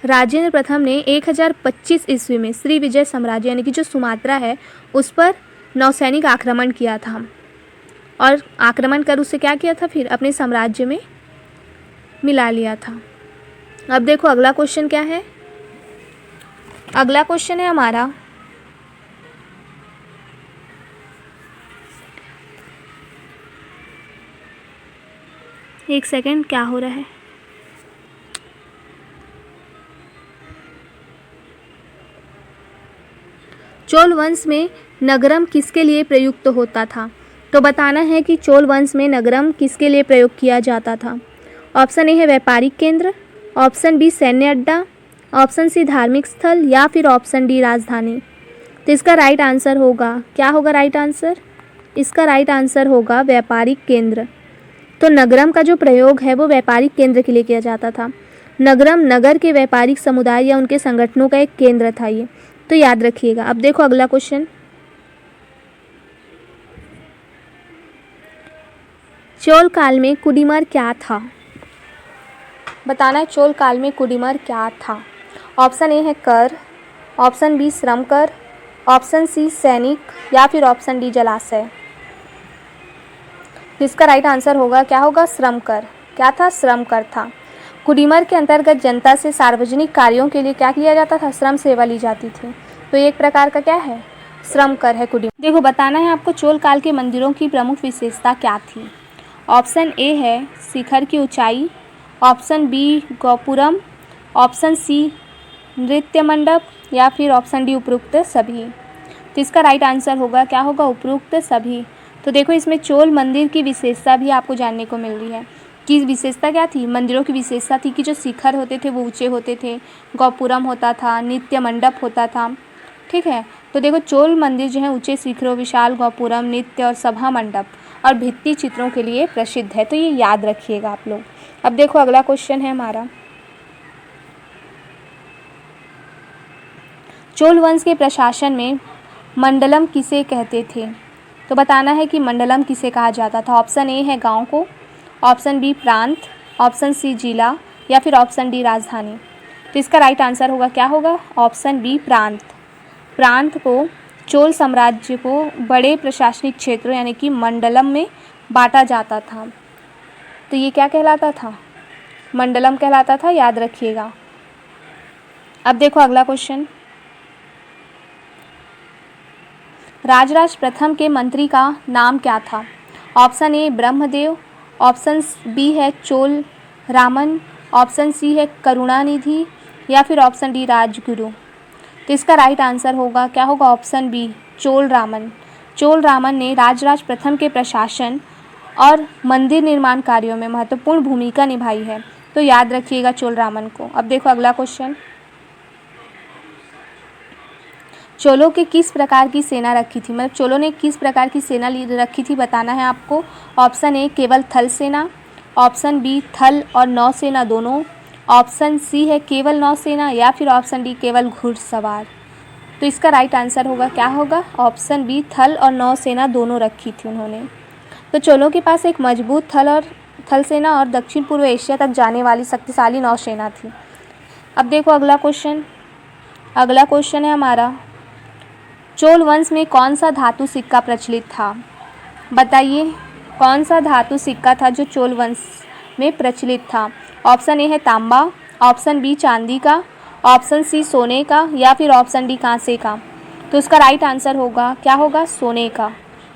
राजेंद्र प्रथम ने 1025 ईस्वी में श्री विजय साम्राज्य यानी कि जो सुमात्रा है उस पर नौसैनिक आक्रमण किया था, और आक्रमण कर उसे क्या किया था? फिर अपने साम्राज्य में मिला लिया था। अब देखो अगला क्वेश्चन क्या है, अगला क्वेश्चन है हमारा, एक सेकेंड, क्या हो रहा है। चोल वंश में नगरम किसके लिए प्रयुक्त होता था? तो बताना है कि चोल वंश में नगरम किसके लिए प्रयोग किया जाता था। ऑप्शन ए है व्यापारिक केंद्र, ऑप्शन बी सैन्य अड्डा, ऑप्शन सी धार्मिक स्थल या फिर ऑप्शन डी राजधानी। तो इसका राइट आंसर होगा, क्या होगा राइट आंसर? इसका राइट आंसर होगा व्यापारिक केंद्र। तो नगरम का जो प्रयोग है वो व्यापारिक केंद्र के लिए किया जाता था। नगरम नगर के व्यापारिक समुदाय या उनके संगठनों का एक केंद्र था ये, तो याद रखिएगा। अब देखो अगला क्वेश्चन, चोल काल में कुडीमर क्या था? बताना है चोल काल में कुडीमर क्या था। ऑप्शन ए है कर, ऑप्शन बी श्रम कर, ऑप्शन सी सैनिक या फिर ऑप्शन डी जलाशय। इसका राइट आंसर होगा, क्या होगा? श्रम कर। क्या था? श्रम कर था। कुडीमर के अंतर्गत जनता से सार्वजनिक कार्यों के लिए क्या किया जाता था? श्रम सेवा ली जाती थी। तो ये एक प्रकार का क्या है? श्रम कर है कुडीमर। देखो बताना है आपको चोल काल के मंदिरों की प्रमुख विशेषता क्या थी। ऑप्शन ए है शिखर की ऊंचाई, option B gopuram, option C नृत्य मंडप या फिर ऑप्शन डी उपरोक्त सभी। तो इसका राइट आंसर होगा, क्या होगा? उपरोक्त सभी। तो देखो इसमें चोल मंदिर की विशेषता भी आपको जानने को मिल रही है कि विशेषता क्या थी। मंदिरों की विशेषता थी कि जो शिखर होते थे वो ऊंचे होते थे, गोपुरम होता था, नित्य मंडप होता था। ठीक है, तो देखो चोल मंदिर जो है ऊंचे शिखरों, विशाल गोपुरम, नित्य और सभा मंडप और भित्ति चित्रों के लिए प्रसिद्ध है। तो ये याद रखिएगा आप लोग। अब देखो अगला क्वेश्चन है हमारा, चोल वंश के प्रशासन में मंडलम किसे कहते थे? तो बताना है कि मंडलम किसे कहा जाता था। ऑप्शन ए है गांव को, ऑप्शन बी प्रांत, ऑप्शन सी जिला या फिर ऑप्शन डी राजधानी। तो इसका राइट आंसर होगा, क्या होगा? ऑप्शन बी प्रांत। प्रांत को चोल साम्राज्य को बड़े प्रशासनिक क्षेत्रों यानी कि मंडलम में बांटा जाता था। तो ये क्या कहलाता था? मंडलम कहलाता था, याद रखिएगा। अब देखो अगला क्वेश्चन, राजराज प्रथम के मंत्री का नाम क्या था? Option A Brahmadeva, option B है चोल रामन, ऑप्शन सी है करुणानिधि या फिर ऑप्शन डी राजगुरु। तो इसका राइट आंसर होगा, क्या होगा? Option B Chola Raman. चोल रामन ने राजराज प्रथम के प्रशासन और मंदिर निर्माण कार्यों में महत्वपूर्ण भूमिका निभाई है। तो याद रखिएगा चोल रामन को। अब देखो अगला क्वेश्चन, चोलों के किस प्रकार की सेना रखी थी? मतलब चोलों ने किस प्रकार की सेना रखी थी बताना है आपको। ऑप्शन ए केवल थल सेना, ऑप्शन बी थल और नौसेना दोनों, ऑप्शन सी है केवल नौसेना या फिर ऑप्शन डी केवल घुड़सवार। तो इसका राइट आंसर होगा, क्या होगा? ऑप्शन बी थल और नौसेना दोनों रखी थी उन्होंने। तो चोलों के पास एक मजबूत थल सेना और दक्षिण पूर्व एशिया तक जाने वाली शक्तिशाली नौसेना थी। अब देखो अगला क्वेश्चन, अगला क्वेश्चन है हमारा, चोल वंश में कौन सा धातु सिक्का प्रचलित था? बताइए कौन सा धातु सिक्का था जो चोल वंश में प्रचलित था। ऑप्शन ए है तांबा, ऑप्शन बी चांदी का, ऑप्शन सी सोने का या फिर ऑप्शन डी कांसे का। तो इसका राइट आंसर होगा, क्या होगा? सोने का।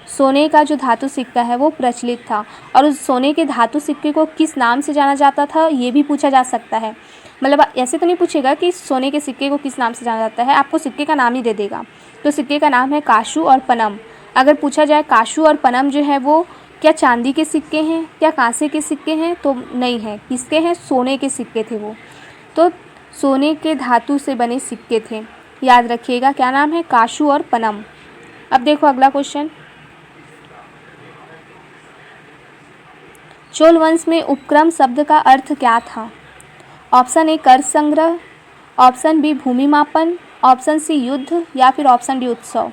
सोने का जो धातु सिक्का है वो प्रचलित था। और उस सोने के धातु सिक्के को किस नाम से जाना जाता था ये भी पूछा जा सकता है। मतलब ऐसे तो नहीं पूछेगा कि सोने के सिक्के को किस नाम से जाना जाता है, आपको सिक्के का नाम ही दे देगा। तो सिक्के का नाम है काशू और पनम। अगर पूछा जाए काशू और पनम जो है वो क्या चांदी के सिक्के हैं, क्या कांसे के सिक्के हैं, तो नहीं है। किसके हैं? सोने के सिक्के थे वो। तो सोने के धातु से बने सिक्के थे, याद रखिएगा। क्या नाम है? काशू और पनम। अब देखो अगला क्वेश्चन, चोल वंश में उपक्रम शब्द का अर्थ क्या था? ऑप्शन ए कर संग्रह, ऑप्शन बी भूमि मापन, ऑप्शन सी युद्ध या फिर ऑप्शन डी उत्सव।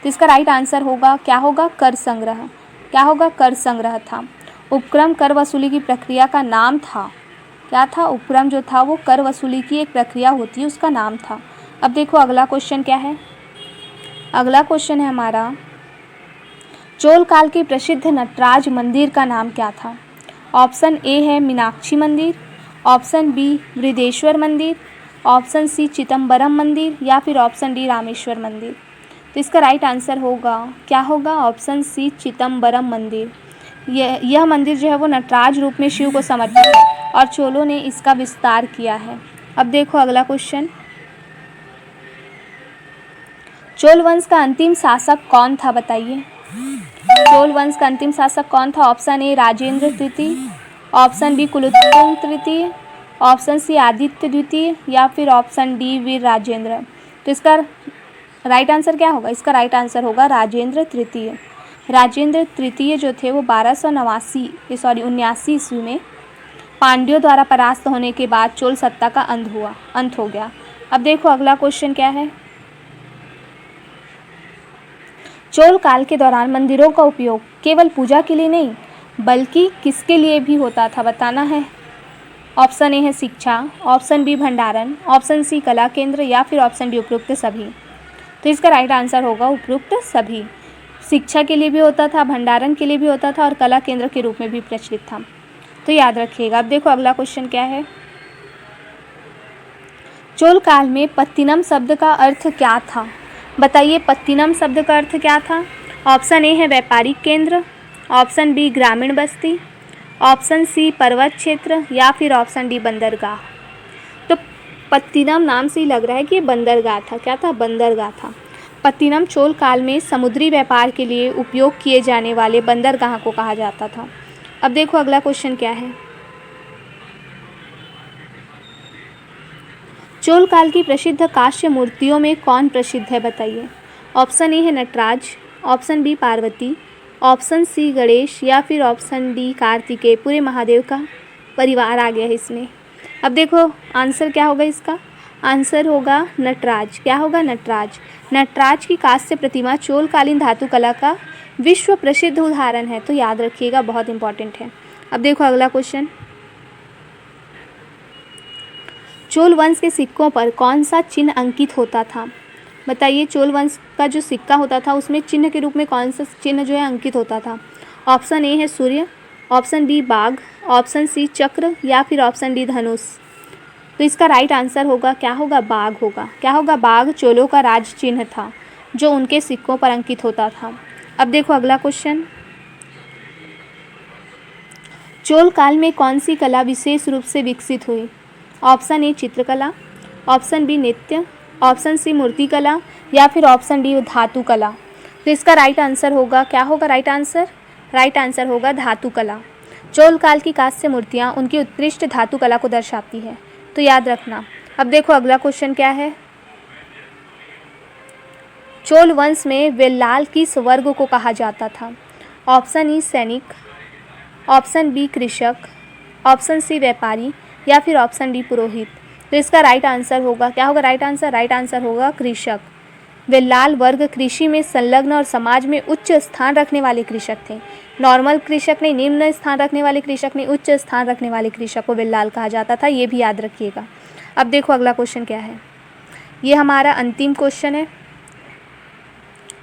तो इसका राइट आंसर होगा, क्या होगा? कर संग्रह। क्या होगा? कर संग्रह था। उपक्रम कर वसूली की प्रक्रिया का नाम था। क्या था? उपक्रम जो था वो कर वसूली की एक प्रक्रिया होती है, उसका नाम था। अब देखो अगला क्वेश्चन क्या है। अगला क्वेश्चन है हमारा, चोल काल के प्रसिद्ध नटराज मंदिर का नाम क्या था? ऑप्शन ए है मीनाक्षी मंदिर, ऑप्शन बी बृहदेश्वर मंदिर, ऑप्शन सी चिदम्बरम मंदिर या फिर ऑप्शन डी रामेश्वर मंदिर। तो इसका राइट आंसर होगा, क्या होगा, ऑप्शन सी चिदम्बरम मंदिर। यह मंदिर जो है वो नटराज रूप में शिव को समर्पित है और चोलों ने इसका विस्तार किया है। अब देखो अगला क्वेश्चन, चोल वंश का अंतिम शासक कौन था, बताइए। चोल वंश का अंतिम शासक कौन था? ऑप्शन ए राजेंद्र तृतीय, ऑप्शन बी कुलोत्तुंग तृतीय, ऑप्शन सी आदित्य द्वितीय या फिर ऑप्शन डी वीर राजेंद्र। तो इसका राइट आंसर क्या होगा? इसका राइट आंसर होगा राजेंद्र तृतीय। राजेंद्र तृतीय जो थे वो 1279 ईस्वी में पांड्यों द्वारा परास्त होने के बाद चोल सत्ता का अंत हो गया। अब देखो अगला क्वेश्चन क्या है, चोल काल के दौरान मंदिरों का उपयोग केवल पूजा के लिए नहीं बल्कि किसके लिए भी होता था, बताना है। ऑप्शन ए है शिक्षा, ऑप्शन बी भंडारण, ऑप्शन सी कला केंद्र या फिर ऑप्शन डी उपरोक्त सभी। तो इसका राइट आंसर होगा उपरोक्त सभी। शिक्षा के लिए भी होता था, भंडारण के लिए भी होता था और कला केंद्र के रूप में भी प्रचलित था, तो याद रखिएगा। अब देखो अगला क्वेश्चन क्या है, चोल काल में पत्तिनम शब्द का अर्थ क्या था, बताइए। पत्तिनम शब्द का अर्थ क्या था? ऑप्शन ए है व्यापारिक केंद्र, ऑप्शन बी ग्रामीण बस्ती, ऑप्शन सी पर्वत क्षेत्र या फिर ऑप्शन डी बंदरगाह। तो पत्तिनम नाम से ही लग रहा है कि ये बंदरगाह था। क्या था? बंदरगाह था। पत्तिनम चोल काल में समुद्री व्यापार के लिए उपयोग किए जाने वाले बंदरगाह को कहा जाता था। अब देखो अगला क्वेश्चन क्या है, चोल काल की प्रसिद्ध कांस्य मूर्तियों में कौन प्रसिद्ध है, बताइए। ऑप्शन ए है नटराज, option B Parvati, option C Ganesha या फिर ऑप्शन डी कार्तिकेय। पूरे महादेव का परिवार आ गया है इसमें। अब देखो आंसर क्या होगा, इसका आंसर होगा नटराज। क्या होगा? नटराज। नटराज की कांस्य प्रतिमा चोल कालीन धातु कला का विश्व प्रसिद्ध उदाहरण है, तो याद रखिएगा, बहुत इंपॉर्टेंट है। अब देखो अगला क्वेश्चन, चोल वंश के सिक्कों पर कौन सा चिन्ह अंकित होता था, बताइए। चोल वंश का जो सिक्का होता था उसमें चिन्ह के रूप में कौन सा चिन्ह जो है अंकित होता था? ऑप्शन ए है सूर्य, ऑप्शन बी बाघ, ऑप्शन सी चक्र या फिर ऑप्शन डी धनुष। तो इसका राइट आंसर होगा, क्या होगा? बाघ होगा। क्या होगा? बाघ चोलों का राज चिन्ह था जो उनके सिक्कों पर अंकित होता था। अब देखो अगला क्वेश्चन, चोल काल में कौन सी कला विशेष रूप से विकसित हुई? ऑप्शन ए चित्रकला, ऑप्शन बी नृत्य, ऑप्शन सी मूर्ति कला या फिर ऑप्शन डी धातु कला। तो इसका राइट आंसर होगा, क्या होगा राइट आंसर? राइट आंसर होगा धातु कला। चोल काल की कांस्य मूर्तियाँ उनकी उत्कृष्ट धातु कला को दर्शाती है, तो याद रखना। अब देखो अगला क्वेश्चन क्या है, चोल वंश में वेल्लाल किस वर्ग को कहा जाता था? ऑप्शन ई सैनिक, ऑप्शन बी कृषक, ऑप्शन सी व्यापारी या फिर ऑप्शन डी पुरोहित। तो इसका राइट आंसर होगा, क्या होगा राइट आंसर? राइट आंसर होगा कृषक। वेल्लाल वर्ग कृषि में संलग्न और समाज में उच्च स्थान रखने वाले कृषक थे। नॉर्मल कृषक नहीं, निम्न स्थान रखने वाले कृषक नहीं, उच्च स्थान रखने वाले कृषक को वेल्लाल कहा जाता था, ये भी याद रखिएगा। अब देखो अगला क्वेश्चन क्या है, ये हमारा अंतिम क्वेश्चन है।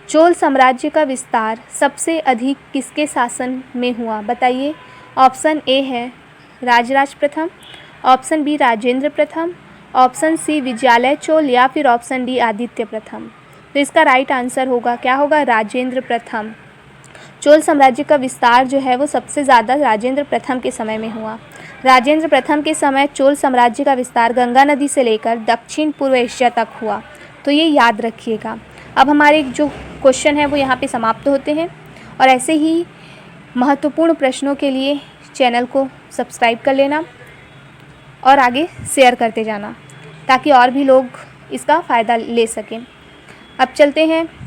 चोल साम्राज्य का विस्तार सबसे अधिक किसके शासन में हुआ, बताइए। ऑप्शन ए है राजराज प्रथम, ऑप्शन बी राजेंद्र प्रथम, ऑप्शन सी विजयालय चोल या फिर ऑप्शन डी आदित्य प्रथम। तो इसका राइट आंसर होगा, क्या होगा? राजेंद्र प्रथम। चोल साम्राज्य का विस्तार जो है वो सबसे ज़्यादा राजेंद्र प्रथम के समय में हुआ। राजेंद्र प्रथम के समय चोल साम्राज्य का विस्तार गंगा नदी से लेकर दक्षिण पूर्व एशिया तक हुआ, तो ये याद रखिएगा। अब हमारे जो क्वेश्चन है वो यहाँ पे समाप्त होते हैं, और ऐसे ही महत्वपूर्ण प्रश्नों के लिए चैनल को सब्सक्राइब कर लेना और आगे शेयर करते जाना ताकि और भी लोग इसका फ़ायदा ले सकें। अब चलते हैं